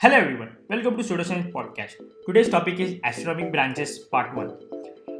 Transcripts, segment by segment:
Hello everyone, welcome to Pseudoscience Podcast. Today's topic is Astronomic Branches Part 1.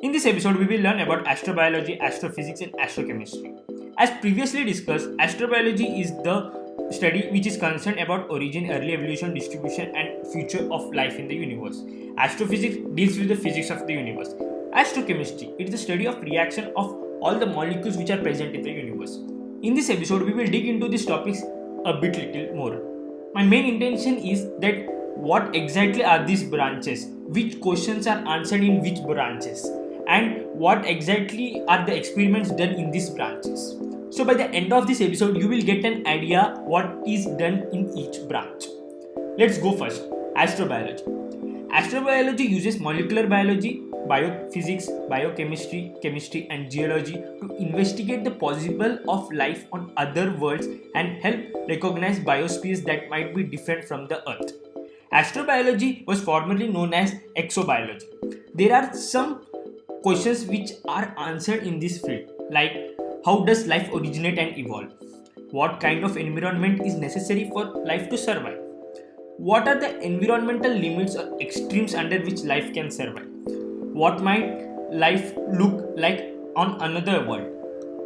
In this episode, we will learn about astrobiology, astrophysics and astrochemistry. As previously discussed, astrobiology is the study which is concerned about origin, early evolution, distribution and future of life in the universe. Astrophysics deals with the physics of the universe. Astrochemistry, it is the study of reaction of all the molecules which are present in the universe. In this episode, we will dig into these topics a bit little more. My main intention is that what exactly are these branches, which questions are answered in which branches, and what exactly are the experiments done in these branches. So by the end of this episode, you will get an idea what is done in each branch. Let's go first. Astrobiology. Astrobiology uses molecular biology, biophysics, biochemistry, chemistry and geology to investigate the possible of life on other worlds and help recognize biospheres that might be different from the Earth. Astrobiology was formerly known as exobiology. There are some questions which are answered in this field, like how does life originate and evolve? What kind of environment is necessary for life to survive? What are the environmental limits or extremes under which life can survive? What might life look like on another world?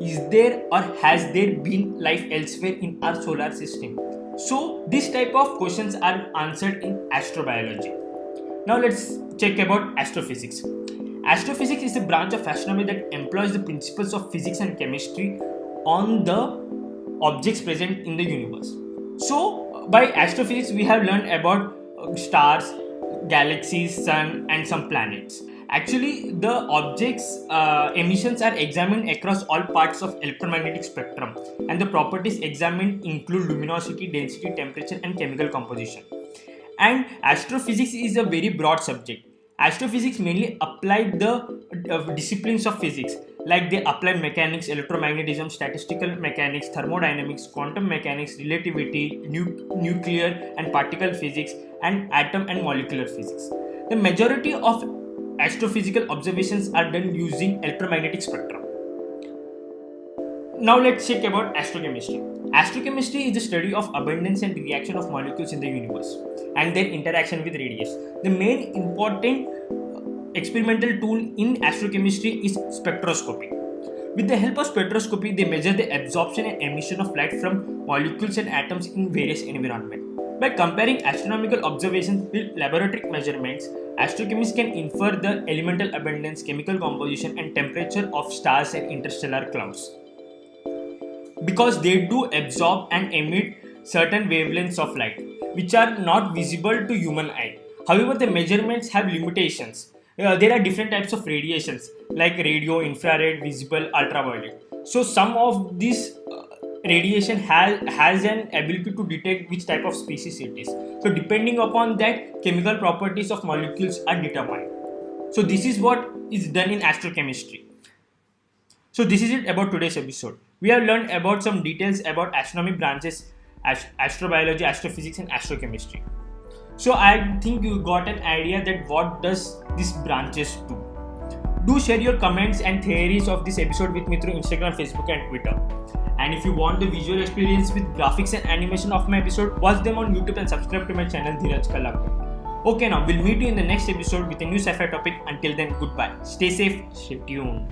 Is there or has there been life elsewhere in our solar system? So this type of questions are answered in astrobiology. Now let's check about astrophysics. Astrophysics is a branch of astronomy that employs the principles of physics and chemistry on the objects present in the universe. So by astrophysics we have learned about stars, galaxies, sun and some planets. Actually, the objects' emissions are examined across all parts of electromagnetic spectrum, and the properties examined include luminosity, density, temperature, and chemical composition. And astrophysics is a very broad subject. Astrophysics mainly applied the disciplines of physics, like they applied mechanics, electromagnetism, statistical mechanics, thermodynamics, quantum mechanics, relativity, nuclear and particle physics, and atom and molecular physics. The majority of astrophysical observations are done using electromagnetic spectrum. Now let's check about astrochemistry. Astrochemistry is the study of abundance and reaction of molecules in the universe and their interaction with radiation. The main important experimental tool in astrochemistry is spectroscopy. With the help of spectroscopy, they measure the absorption and emission of light from molecules and atoms in various environments. By comparing astronomical observations with laboratory measurements, astrochemists can infer the elemental abundance, chemical composition, and temperature of stars and interstellar clouds. Because they do absorb and emit certain wavelengths of light, which are not visible to human eye. However, the measurements have limitations. There are different types of radiations like radio, infrared, visible, ultraviolet. So some of these radiation has an ability to detect which type of species it is. So depending upon that, chemical properties of molecules are determined. So this is what is done in astrochemistry. So this is it about today's episode. We have learned about some details about astronomic branches, astrobiology, astrophysics and astrochemistry. So I think you got an idea that what does these branches do. Do share your comments and theories of this episode with me through Instagram, Facebook and Twitter. And if you want the visual experience with graphics and animation of my episode, watch them on YouTube and subscribe to my channel Dheeraj Kalakar. Okay, now we'll meet you in the next episode with a new sci-fi topic. Until then, goodbye. Stay safe, stay tuned.